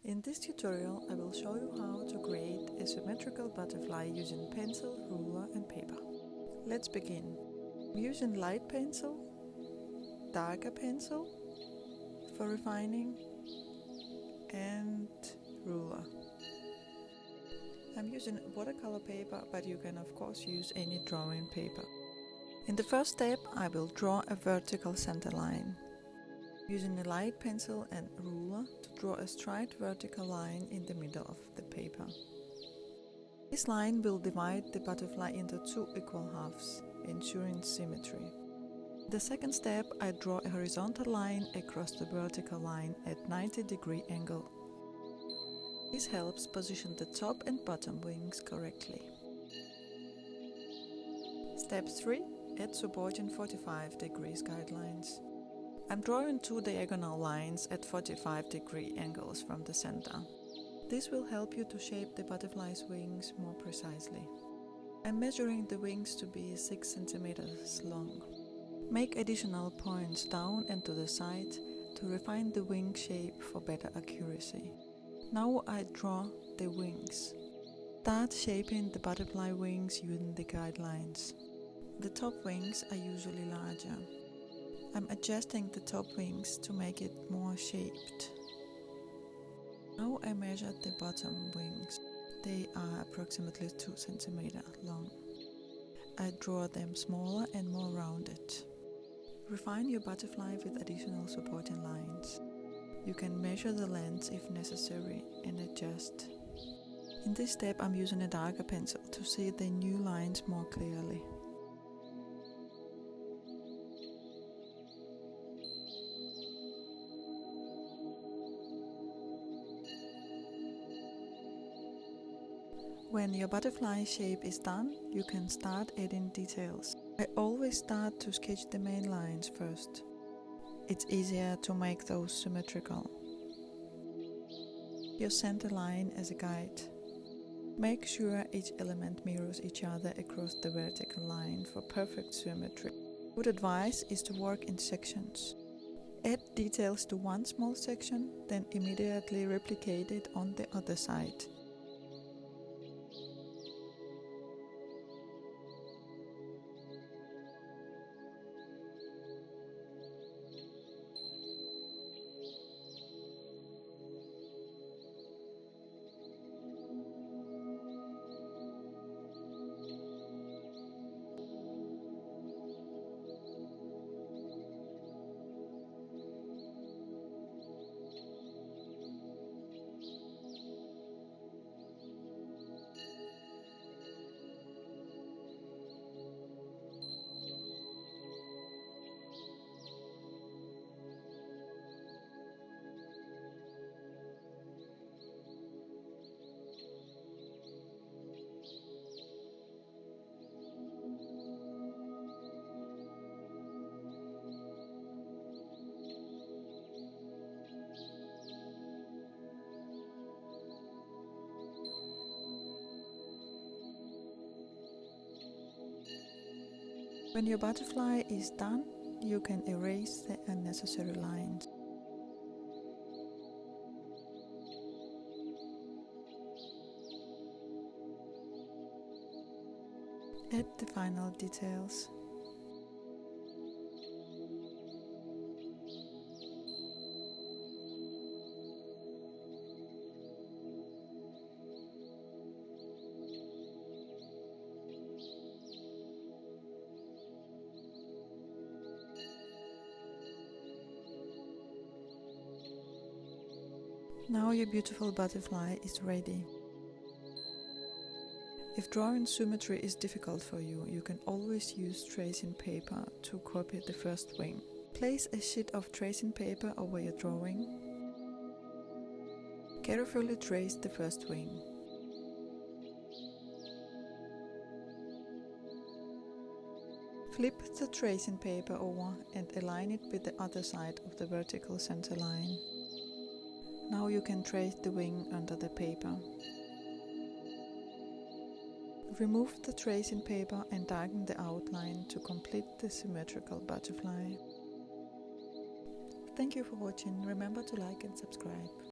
In this tutorial I will show you how to create a symmetrical butterfly using pencil, ruler and paper. Let's begin. I'm using light pencil, darker pencil for refining and ruler. I'm using watercolor paper, but you can of course use any drawing paper. In the first step I will draw a vertical center line. Using a light pencil and ruler to draw a straight vertical line in the middle of the paper. This line will divide the butterfly into two equal halves, ensuring symmetry. In the second step I draw a horizontal line across the vertical line at 90-degree angle. This helps position the top and bottom wings correctly. Step 3. Add support in 45 degrees guidelines. I'm drawing two diagonal lines at 45-degree angles from the center. This will help you to shape the butterfly's wings more precisely. I'm measuring the wings to be 6 cm long. Make additional points down and to the side to refine the wing shape for better accuracy. Now I draw the wings. Start shaping the butterfly wings using the guidelines. The top wings are usually larger. I'm adjusting the top wings to make it more shaped. Now I measured the bottom wings. They are approximately 2 cm long. I draw them smaller and more rounded. Refine your butterfly with additional supporting lines. You can measure the length if necessary and adjust. In this step I'm using a darker pencil to see the new lines more clearly. When your butterfly shape is done, you can start adding details. I always start to sketch the main lines first. It's easier to make those symmetrical. Use center line as a guide. Make sure each element mirrors each other across the vertical line for perfect symmetry. Good advice is to work in sections. Add details to one small section, then immediately replicate it on the other side. When your butterfly is done, you can erase the unnecessary lines. Add the final details. Now your beautiful butterfly is ready. If drawing symmetry is difficult for you, you can always use tracing paper to copy the first wing. Place a sheet of tracing paper over your drawing. Carefully trace the first wing. Flip the tracing paper over and align it with the other side of the vertical center line. Now you can trace the wing under the paper. Remove the tracing paper and darken the outline to complete the symmetrical butterfly. Thank you for watching. Remember to like and subscribe.